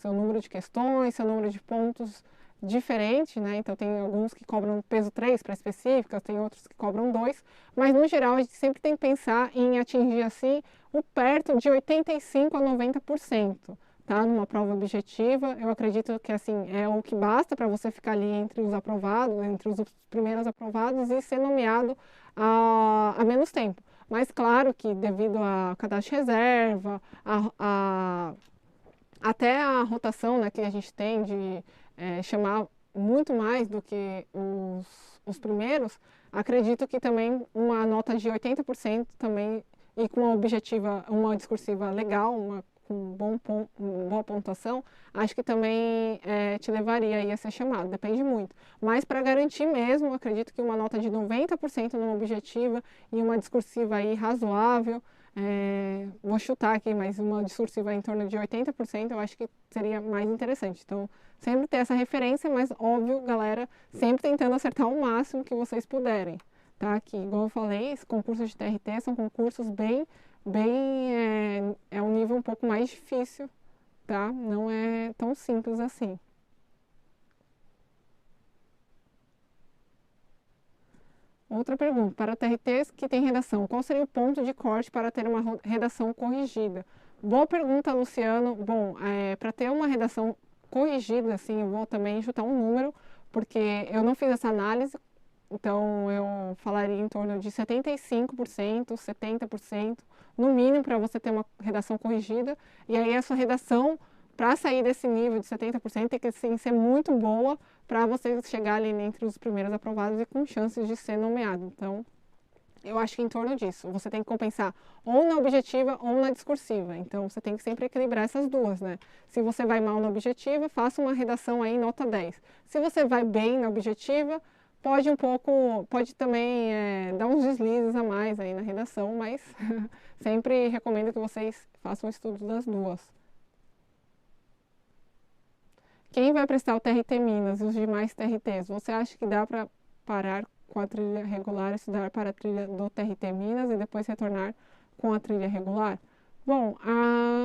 número de questões, seu número de pontos diferente, né? Então, tem alguns que cobram peso 3 para específicas, tem outros que cobram 2, mas no geral a gente sempre tem que pensar em atingir assim o perto de 85 a 90%, tá? Numa prova objetiva, eu acredito que assim é o que basta para você ficar ali entre os aprovados, entre os primeiros aprovados e ser nomeado a menos tempo. Mas claro que devido a cadastro de reserva, até a rotação, né, que a gente tem de chamar muito mais do que os primeiros, acredito que também uma nota de 80% também e com uma discursiva legal, com boa pontuação, acho que também te levaria aí a ser chamado, depende muito. Mas para garantir mesmo, acredito que uma nota de 90% numa objetiva e uma discursiva aí razoável, vou chutar aqui, mas uma discursiva em torno de 80%, eu acho que seria mais interessante. Então, sempre ter essa referência, mas óbvio, galera, sempre tentando acertar o máximo que vocês puderem, tá? Que, igual eu falei, esses concursos de TRT são concursos é um nível um pouco mais difícil, tá? Não é tão simples assim. Outra pergunta, para TRTs que tem redação, qual seria o ponto de corte para ter uma redação corrigida? Boa pergunta, Luciano. Bom, para ter uma redação corrigida, assim, eu vou também chutar um número, porque eu não fiz essa análise, então eu falaria em torno de 75%, 70%, no mínimo, para você ter uma redação corrigida. E aí a sua redação, para sair desse nível de 70%, tem que assim, ser muito boa para você chegar ali entre os primeiros aprovados e com chances de ser nomeado. Então, eu acho que em torno disso. Você tem que compensar ou na objetiva ou na discursiva. Então, você tem que sempre equilibrar essas duas, né? Se você vai mal na objetiva, faça uma redação aí nota 10. Se você vai bem na objetiva, pode também dar uns deslizes a mais aí na redação, mas sempre recomendo que vocês façam o estudo das duas. Quem vai prestar o TRT Minas e os demais TRTs? Você acha que dá para parar com a trilha regular, estudar para a trilha do TRT Minas e depois retornar com a trilha regular? Bom,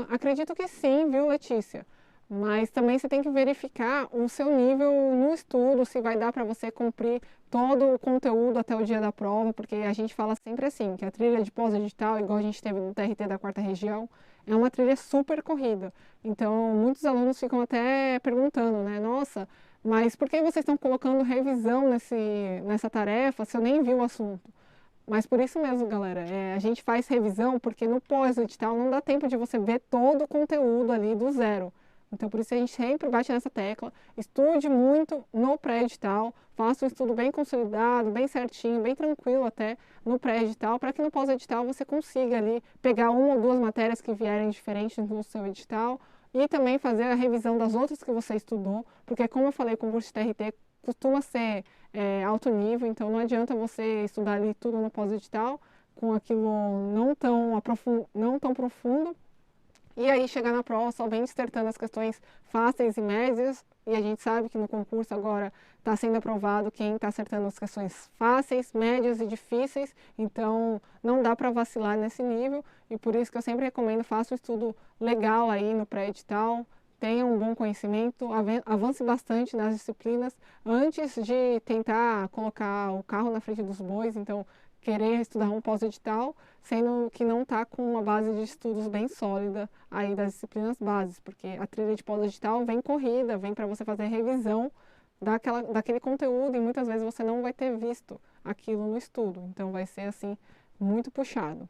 acredito que sim, viu, Letícia? Mas também você tem que verificar o seu nível no estudo, se vai dar para você cumprir todo o conteúdo até o dia da prova, porque a gente fala sempre assim, que a trilha de pós-edital, igual a gente teve no TRT da quarta região, é uma trilha super corrida. Então, muitos alunos ficam até perguntando, né? Nossa, Mas por que vocês estão colocando revisão nessa tarefa se eu nem vi o assunto? Mas por isso mesmo, galera, a gente faz revisão porque no pós-edital não dá tempo de você ver todo o conteúdo ali do zero. Então, por isso a gente sempre bate nessa tecla, estude muito no pré-edital, faça um estudo bem consolidado, bem certinho, bem tranquilo até no pré-edital, para que no pós-edital você consiga ali pegar uma ou duas matérias que vierem diferentes do seu edital e também fazer a revisão das outras que você estudou, porque como eu falei, o concurso de TRT costuma ser alto nível, então não adianta você estudar ali tudo no pós-edital, com aquilo não tão profundo, e aí chegar na prova só bem dissertando as questões fáceis e médias, e a gente sabe que no concurso agora está sendo aprovado quem está acertando as questões fáceis, médias e difíceis, então não dá para vacilar nesse nível, e por isso que eu sempre recomendo, faça um estudo legal aí no pré-edital, tenha um bom conhecimento, avance bastante nas disciplinas antes de tentar colocar o carro na frente dos bois, então querer estudar um pós-edital, sendo que não está com uma base de estudos bem sólida aí das disciplinas bases, porque a trilha de pós-edital vem corrida, vem para você fazer revisão daquele conteúdo e muitas vezes você não vai ter visto aquilo no estudo, então vai ser assim muito puxado.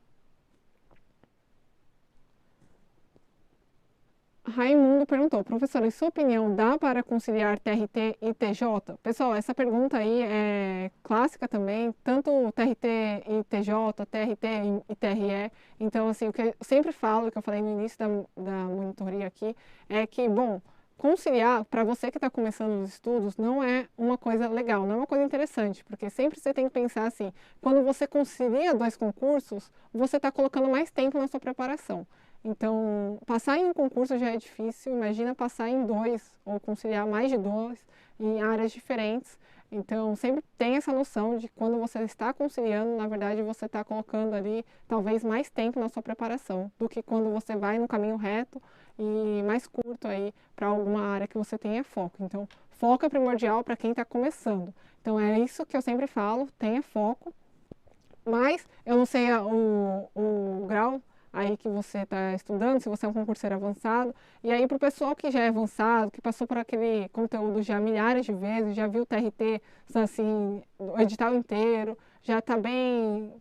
Raimundo perguntou, professor, em sua opinião, dá para conciliar TRT e TJ? Pessoal, essa pergunta aí é clássica também, tanto TRT e TJ, TRT e TRE. Então, assim, o que eu sempre falo, que eu falei no início da monitoria aqui, é que, bom, conciliar, para você que está começando os estudos, não é uma coisa legal, não é uma coisa interessante, porque sempre você tem que pensar assim, quando você concilia dois concursos, você está colocando mais tempo na sua preparação. Então, passar em um concurso já é difícil, imagina passar em dois, ou conciliar mais de dois em áreas diferentes. Então, sempre tem essa noção de quando você está conciliando, na verdade, você está colocando ali talvez mais tempo na sua preparação do que quando você vai no caminho reto e mais curto aí para alguma área que você tenha foco. Então, foco é primordial para quem está começando. Então, é isso que eu sempre falo, tenha foco, mas eu não sei o grau aí que você está estudando, se você é um concurseiro avançado. E aí, para o pessoal que já é avançado, que passou por aquele conteúdo já milhares de vezes, já viu o TRT, assim, o edital inteiro, já tá bem,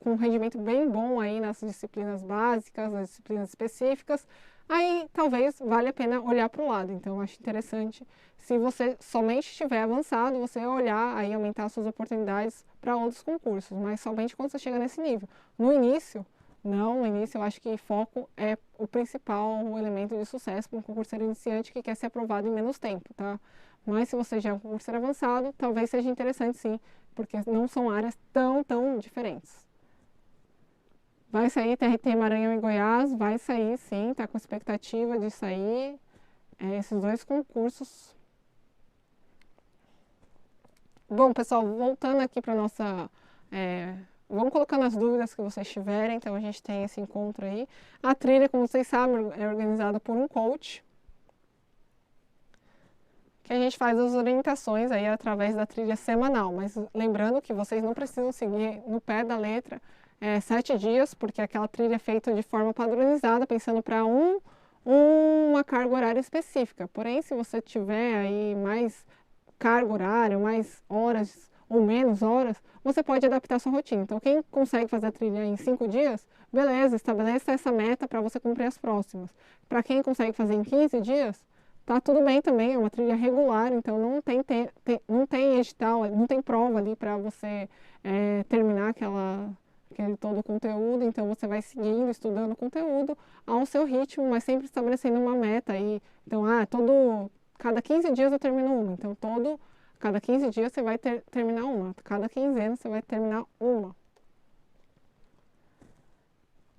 com um rendimento bem bom aí nas disciplinas básicas, nas disciplinas específicas, aí talvez valha a pena olhar para o lado. Então, eu acho interessante, se você somente estiver avançado, você olhar aí, aumentar as suas oportunidades para outros concursos, mas somente quando você chega nesse nível. No início, não, no início eu acho que foco é o principal elemento de sucesso para um concurseiro iniciante que quer ser aprovado em menos tempo, tá? Mas se você já é um concurseiro avançado, talvez seja interessante sim, porque não são áreas tão diferentes. Vai sair TRT Maranhão e Goiás, vai sair sim, tá com expectativa de sair esses dois concursos. Bom, pessoal, voltando aqui para nossa vão colocando as dúvidas que vocês tiverem, então a gente tem esse encontro aí. A trilha, como vocês sabem, é organizada por um coach, que a gente faz as orientações aí através da trilha semanal, mas lembrando que vocês não precisam seguir no pé da letra 7 dias, porque aquela trilha é feita de forma padronizada, pensando para uma carga horária específica. Porém, se você tiver aí mais carga horária, mais horas ou menos horas, você pode adaptar a sua rotina. Então, quem consegue fazer a trilha em 5 dias, beleza, estabeleça essa meta para você cumprir as próximas. Para quem consegue fazer em 15 dias, tá tudo bem também, é uma trilha regular, então não tem edital, não tem prova ali para você terminar aquele todo o conteúdo, então você vai seguindo, estudando o conteúdo ao seu ritmo, mas sempre estabelecendo uma meta aí. Então, cada 15 dias eu termino uma, então cada 15 dias você vai terminar uma, cada quinzena você vai terminar uma.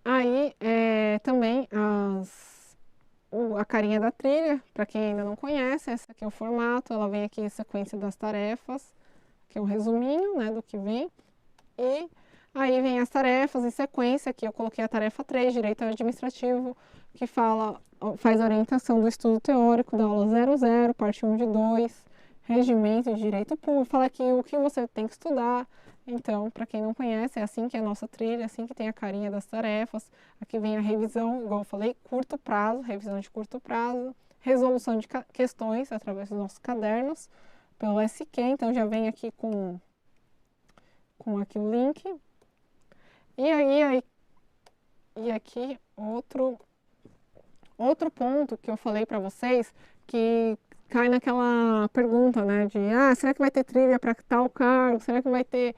Aí, também a carinha da trilha, para quem ainda não conhece, esse aqui é o formato, ela vem aqui em sequência das tarefas, que é um resuminho, né, do que vem, e aí vem as tarefas em sequência, aqui eu coloquei a tarefa 3, Direito Administrativo, que faz a orientação do estudo teórico da aula 00, parte 1 de 2, Regimento de Direito Público, fala aqui o que você tem que estudar. Então, para quem não conhece, é assim que é a nossa trilha, é assim que tem a carinha das tarefas. Aqui vem a revisão, igual eu falei, curto prazo, revisão de curto prazo, resolução de questões através dos nossos cadernos, pelo SQ, então já vem aqui com aqui o link. E aqui outro ponto que eu falei para vocês, que cai naquela pergunta, né, de será que vai ter trilha para tal cargo? Será que vai ter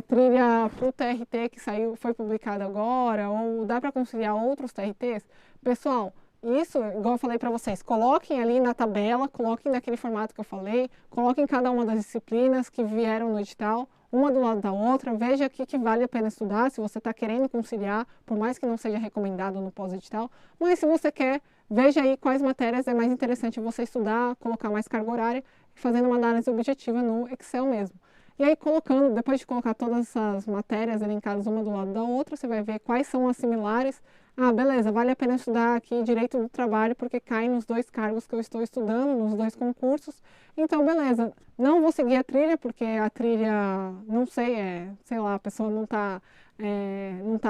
trilha para o TRT que foi publicado agora? Ou dá para conciliar outros TRTs? Pessoal, isso, igual eu falei para vocês, coloquem ali na tabela, coloquem naquele formato que eu falei, coloquem cada uma das disciplinas que vieram no edital, uma do lado da outra, veja o que vale a pena estudar, se você está querendo conciliar, por mais que não seja recomendado no pós-edital, mas se você quer, veja aí quais matérias é mais interessante você estudar, colocar mais carga horária, fazendo uma análise objetiva no Excel mesmo. E aí colocando, depois de colocar todas essas matérias elencadas uma do lado da outra, você vai ver quais são as similares. Beleza, vale a pena estudar aqui Direito do Trabalho, porque cai nos 2 cargos que eu estou estudando, nos 2 concursos. Então, beleza, não vou seguir a trilha, porque a trilha, não sei, sei lá, a pessoa não tá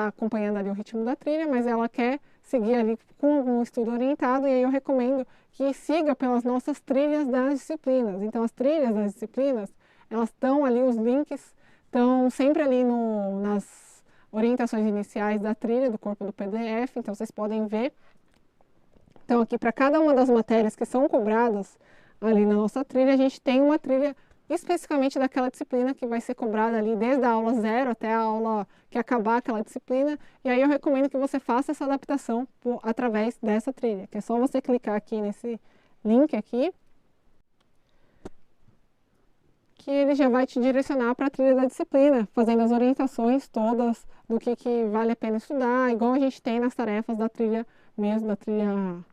acompanhando ali o ritmo da trilha, mas ela quer seguir ali com um estudo orientado, e aí eu recomendo que siga pelas nossas trilhas das disciplinas. Então, as trilhas das disciplinas, elas estão ali, os links estão sempre ali nas orientações iniciais da trilha, do corpo do PDF, então vocês podem ver. Então aqui para cada uma das matérias que são cobradas ali na nossa trilha, a gente tem uma trilha especificamente daquela disciplina que vai ser cobrada ali desde a aula 0 até a aula que acabar aquela disciplina, e aí eu recomendo que você faça essa adaptação através dessa trilha, que é só você clicar aqui nesse link aqui, que ele já vai te direcionar para a trilha da disciplina, fazendo as orientações todas do que vale a pena estudar, igual a gente tem nas tarefas da trilha mesmo, da trilha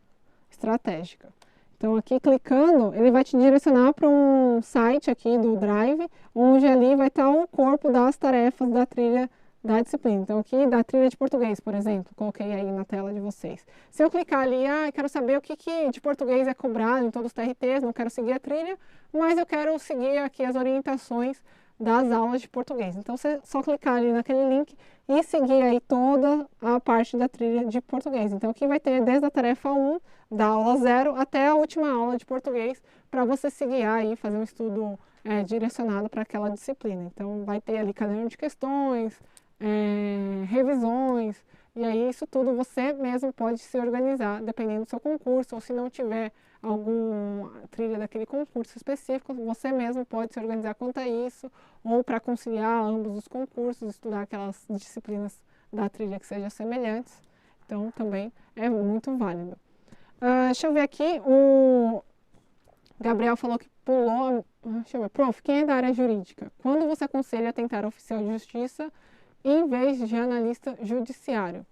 estratégica. Então aqui clicando, ele vai te direcionar para um site aqui do Drive, onde ali vai estar o corpo das tarefas da trilha da disciplina. Então aqui da trilha de português, por exemplo, coloquei aí na tela de vocês. Se eu clicar ali, quero saber o que de português é cobrado em todos os TRTs, não quero seguir a trilha, mas eu quero seguir aqui as orientações das aulas de português. Então você só clicar ali naquele link e seguir aí toda a parte da trilha de português. Então aqui vai ter desde a tarefa 1, da aula 0 até a última aula de português, para você se guiar aí, fazer um estudo direcionado para aquela disciplina. Então vai ter ali caderno de questões, revisões, e aí isso tudo você mesmo pode se organizar, dependendo do seu concurso, ou se não tiver alguma trilha daquele concurso específico, você mesmo pode se organizar quanto a isso, ou para conciliar ambos os concursos, estudar aquelas disciplinas da trilha que sejam semelhantes. Então também é muito válido. Deixa eu ver aqui, o Gabriel falou que pulou. Deixa eu ver, prof, quem é da área jurídica? Quando você aconselha tentar oficial de justiça em vez de analista judiciário?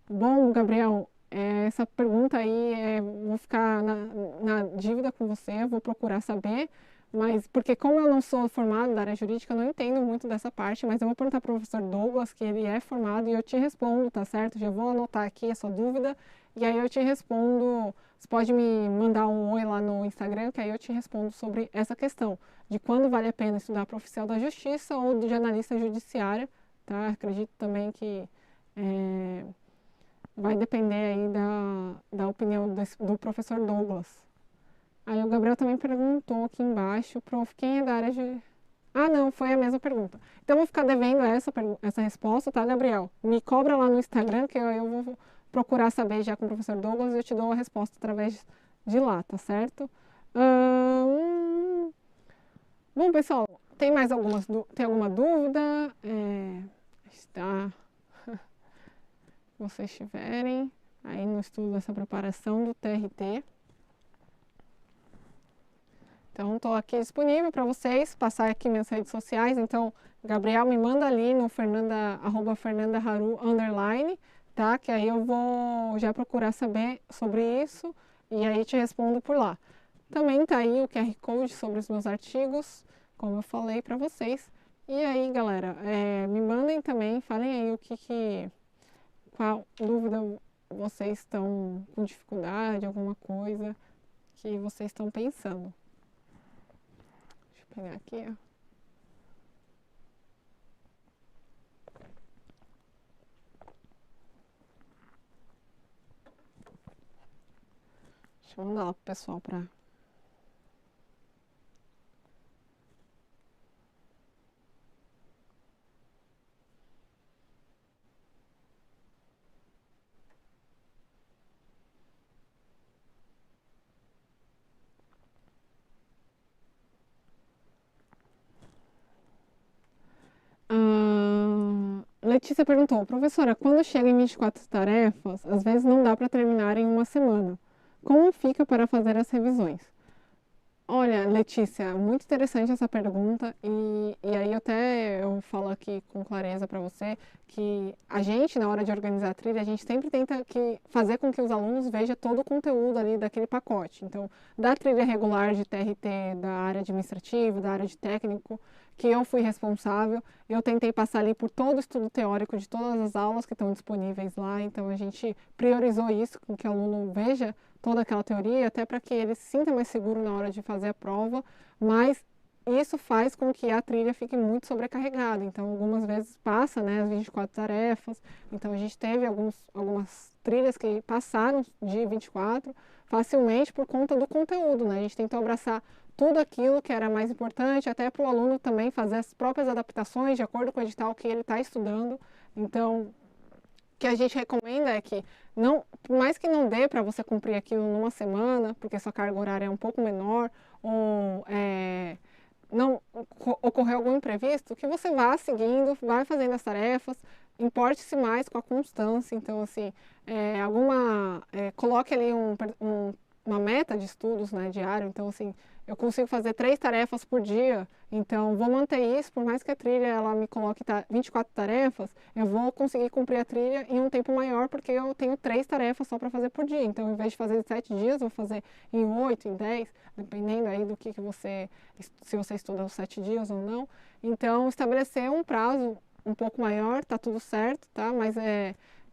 Bom, Gabriel, essa pergunta aí, vou ficar na dívida com você, vou procurar saber, mas porque como eu não sou formado da área jurídica, eu não entendo muito dessa parte, mas eu vou perguntar para o professor Douglas, que ele é formado, e eu te respondo, tá certo? Já vou anotar aqui a sua dúvida, e aí eu te respondo. Você pode me mandar um oi lá no Instagram, que aí eu te respondo sobre essa questão, de quando vale a pena estudar para oficial da justiça ou de analista judiciária, tá? Acredito também que vai depender aí da opinião do professor Douglas. Aí o Gabriel também perguntou aqui embaixo, prof, quem é da área de... não, foi a mesma pergunta. Então eu vou ficar devendo essa resposta, tá, Gabriel? Me cobra lá no Instagram, que eu vou procurar saber já com o professor Douglas e eu te dou a resposta através de lá, tá certo? Bom, pessoal, tem alguma dúvida? Está... Se vocês tiverem aí no estudo dessa preparação do TRT. Então, estou aqui disponível para vocês, passar aqui minhas redes sociais. Então, Gabriel, me manda ali no @fernandaharu_, tá? Que aí eu vou já procurar saber sobre isso e aí te respondo por lá. Também tá aí o QR Code sobre os meus artigos, como eu falei para vocês. E aí, galera, me mandem também, falem aí qual dúvida vocês estão com dificuldade, alguma coisa que vocês estão pensando. Deixa eu pegar aqui, ó. Deixa eu mandar lá pro pessoal pra. Letícia perguntou, professora, quando chega em 24 tarefas, às vezes não dá para terminar em uma semana. Como fica para fazer as revisões? Olha, Letícia, muito interessante essa pergunta e aí até eu falo aqui com clareza para você que a gente, na hora de organizar a trilha, a gente sempre tenta fazer com que os alunos vejam todo o conteúdo ali daquele pacote. Então, da trilha regular de TRT, da área administrativa, da área de técnico, que eu fui responsável, eu tentei passar ali por todo o estudo teórico de todas as aulas que estão disponíveis lá, então a gente priorizou isso, com que o aluno veja toda aquela teoria, até para que ele se sinta mais seguro na hora de fazer a prova, mas isso faz com que a trilha fique muito sobrecarregada. Então, algumas vezes passa, né, as 24 tarefas. Então, a gente teve algumas trilhas que passaram de 24 facilmente por conta do conteúdo, né? A gente tentou abraçar tudo aquilo que era mais importante, até para o aluno também fazer as próprias adaptações de acordo com o edital que ele está estudando. Então, que a gente recomenda é que, não, por mais que não dê para você cumprir aquilo numa semana, porque sua carga horária é um pouco menor, ou não ocorrer algum imprevisto, que você vá seguindo, vai fazendo as tarefas, importe-se mais com a constância. Então, assim, coloque ali uma meta de estudos, né, diário. Então, assim, eu consigo fazer 3 tarefas por dia, então vou manter isso, por mais que a trilha ela me coloque 24 tarefas, eu vou conseguir cumprir a trilha em um tempo maior, porque eu tenho 3 tarefas só para fazer por dia. Então, em vez de fazer em 7 dias, vou fazer em 8, em 10, dependendo aí do que você, se você estuda os 7 dias ou não. Então, estabelecer um prazo um pouco maior, tá tudo certo, tá? Mas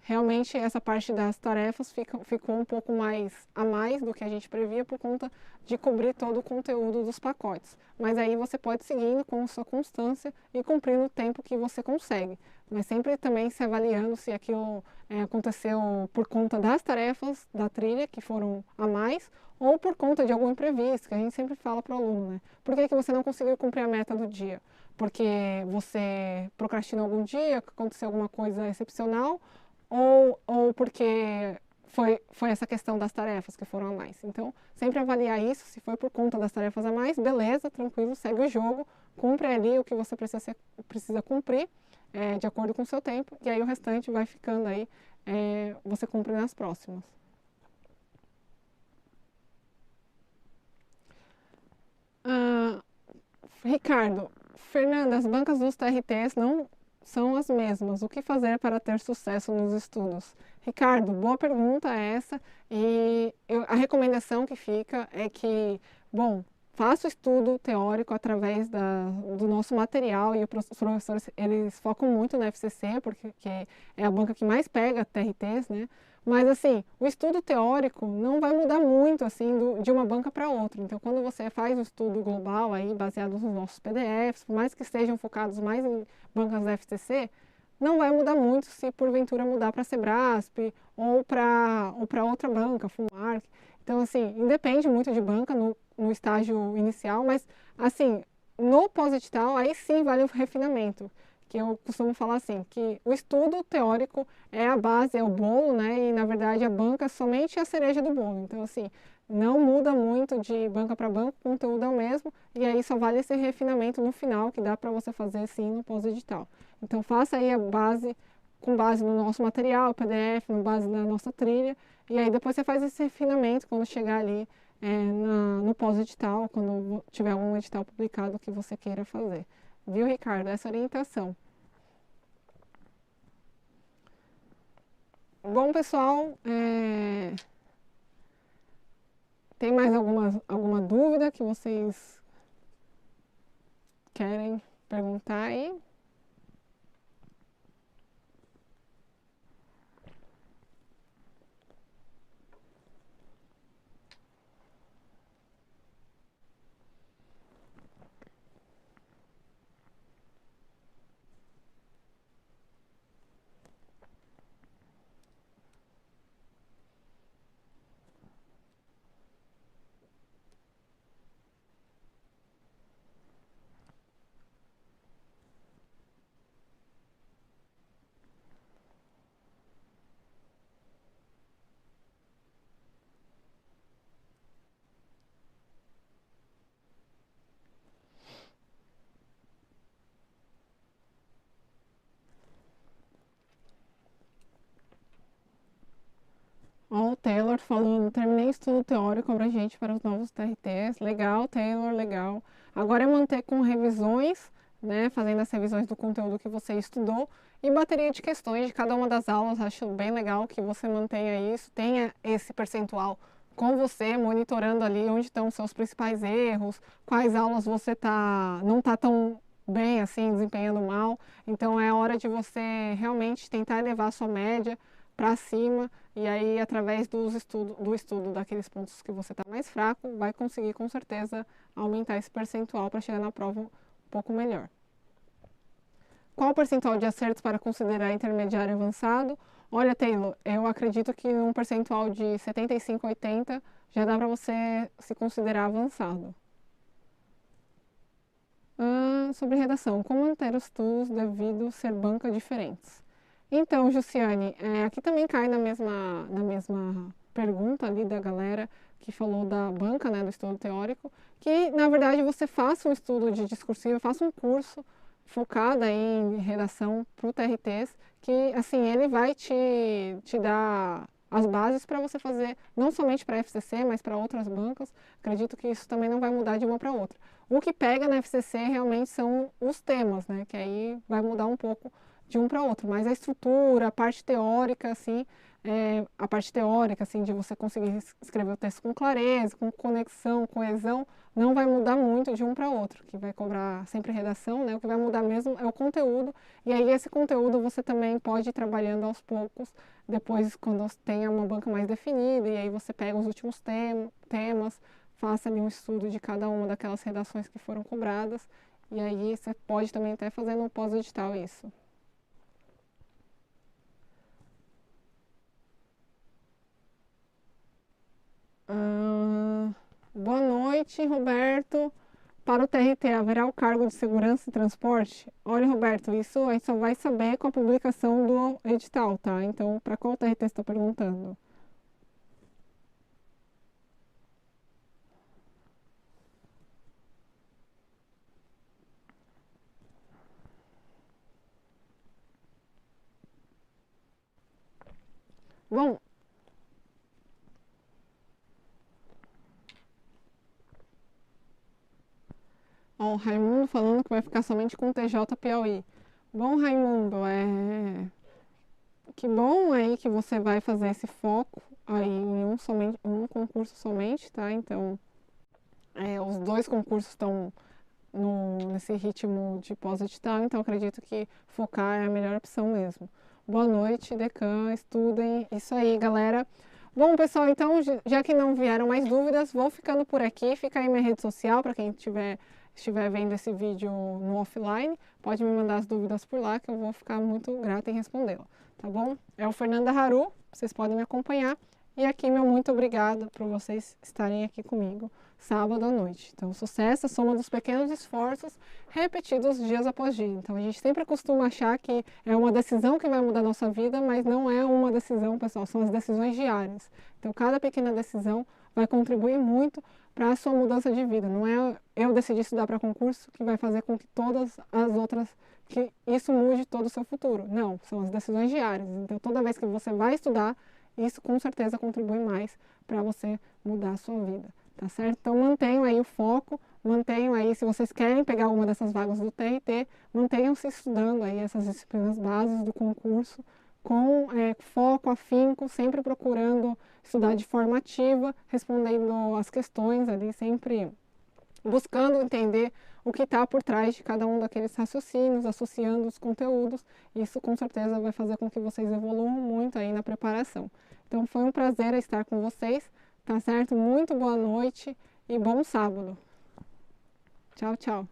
realmente essa parte das tarefas ficou um pouco mais a mais do que a gente previa por conta de cobrir todo o conteúdo dos pacotes. Mas aí você pode seguindo com sua constância e cumprindo o tempo que você consegue. Mas sempre também se avaliando se aquilo aconteceu por conta das tarefas da trilha, que foram a mais, ou por conta de algum imprevisto, que a gente sempre fala para o aluno, né? Por que você não conseguiu cumprir a meta do dia? Porque você procrastinou algum dia, aconteceu alguma coisa excepcional, ou porque foi essa questão das tarefas que foram a mais. Então, sempre avaliar isso, se foi por conta das tarefas a mais, beleza, tranquilo, segue o jogo, cumpre ali o que você precisa cumprir, de acordo com o seu tempo, e aí o restante vai ficando aí, você cumpre nas próximas. Ah, Ricardo, Fernanda, as bancas dos TRTs não são as mesmas. O que fazer para ter sucesso nos estudos? Ricardo, boa pergunta essa. E a recomendação que fica é que, bom, faça o estudo teórico através do nosso material e os professores, eles focam muito na FCC, porque é a banca que mais pega TRTs, né? Mas assim, o estudo teórico não vai mudar muito assim de uma banca para outra. Então, quando você faz o estudo global aí, baseado nos nossos PDFs, por mais que estejam focados mais em bancas da FTC, não vai mudar muito se porventura mudar para a Sebrasp ou para outra banca, Fulmark. Então, assim, independe muito de banca no estágio inicial, mas assim, no pós-edital, aí sim vale o refinamento, que eu costumo falar assim, que o estudo teórico é a base, é o bolo, né? E na verdade a banca é somente a cereja do bolo. Então, assim, não muda muito de banca para banca, o conteúdo é o mesmo, e aí só vale esse refinamento no final, que dá para você fazer sim no pós-edital. Então, faça aí a base, com base no nosso material, PDF, com base na nossa trilha, e aí depois você faz esse refinamento quando chegar ali no pós-edital, quando tiver algum edital publicado que você queira fazer. Viu, Ricardo? Essa orientação. Bom, pessoal, tem mais alguma dúvida que vocês querem perguntar aí? Taylor falando, terminei estudo teórico abrangente para os novos TRTs. Legal, Taylor, legal. Agora é manter com revisões, né, fazendo as revisões do conteúdo que você estudou e bateria de questões de cada uma das aulas. Acho bem legal que você mantenha isso, tenha esse percentual com você, monitorando ali onde estão os seus principais erros, quais aulas você não está tão bem assim, desempenhando mal. Então é hora de você realmente tentar elevar a sua média para cima e aí através do estudo daqueles pontos que você está mais fraco, vai conseguir com certeza aumentar esse percentual para chegar na prova um pouco melhor. Qual o percentual de acertos para considerar intermediário avançado? Olha, Taylor, eu acredito que um percentual de 75, 80 já dá para você se considerar avançado. Sobre redação, como manter os estudos devido ser banca diferentes? Então, Jussiane, aqui também cai na mesma pergunta ali da galera que falou da banca, né, do estudo teórico, que na verdade você faça um estudo de discursivo, faça um curso focado em redação para o TRTs, que assim ele vai te dar as bases para você fazer, não somente para a FCC, mas para outras bancas. Acredito que isso também não vai mudar de uma para outra. O que pega na FCC realmente são os temas, né, que aí vai mudar um pouco de um para outro, mas a estrutura, a parte teórica, assim, a parte teórica, assim, de você conseguir escrever o texto com clareza, com conexão, coesão, não vai mudar muito de um para outro, que vai cobrar sempre redação, né? O que vai mudar mesmo é o conteúdo, e aí esse conteúdo você também pode ir trabalhando aos poucos, depois quando tenha uma banca mais definida, e aí você pega os últimos temas, faça ali um estudo de cada uma daquelas redações que foram cobradas, e aí você pode também até fazer no pós-edital isso. Boa noite, Roberto. Para o TRT, haverá o cargo de segurança e transporte? Olha, Roberto, isso a gente só vai saber com a publicação do edital, tá? Então, para qual TRT você está perguntando? Bom, ó, o Raimundo falando que vai ficar somente com o TJ Piauí. Bom, Raimundo, que bom aí que você vai fazer esse foco aí em um concurso somente, tá? Então, os dois concursos estão nesse ritmo de pós-edital, então acredito que focar é a melhor opção mesmo. Boa noite, Decan, estudem. Isso aí, galera. Bom, pessoal, então, já que não vieram mais dúvidas, vou ficando por aqui. Fica aí minha rede social para quem estiver vendo esse vídeo no offline. Pode me mandar as dúvidas por lá, que eu vou ficar muito grata em respondê-la, tá bom? É o Fernanda Haru, vocês podem me acompanhar. E aqui, meu muito obrigado por vocês estarem aqui comigo sábado à noite. Então, sucesso é a soma dos pequenos esforços repetidos dias após dia. Então, a gente sempre costuma achar que é uma decisão que vai mudar a nossa vida, mas não é uma decisão, pessoal, são as decisões diárias. Então, cada pequena decisão vai contribuir muito para a sua mudança de vida. Não é eu decidir estudar para concurso que vai fazer com que todas as outras, que isso mude todo o seu futuro. Não, são as decisões diárias. Então, toda vez que você vai estudar, isso com certeza contribui mais para você mudar a sua vida, tá certo? Então mantenham aí o foco, mantenham aí, se vocês querem pegar uma dessas vagas do TRT, mantenham-se estudando aí essas disciplinas bases do concurso, com foco, afinco, sempre procurando estudar de forma ativa, respondendo as questões ali, sempre buscando entender o que está por trás de cada um daqueles raciocínios, associando os conteúdos. Isso com certeza vai fazer com que vocês evoluam muito aí na preparação. Então foi um prazer estar com vocês, tá certo? Muito boa noite e bom sábado. Tchau, tchau.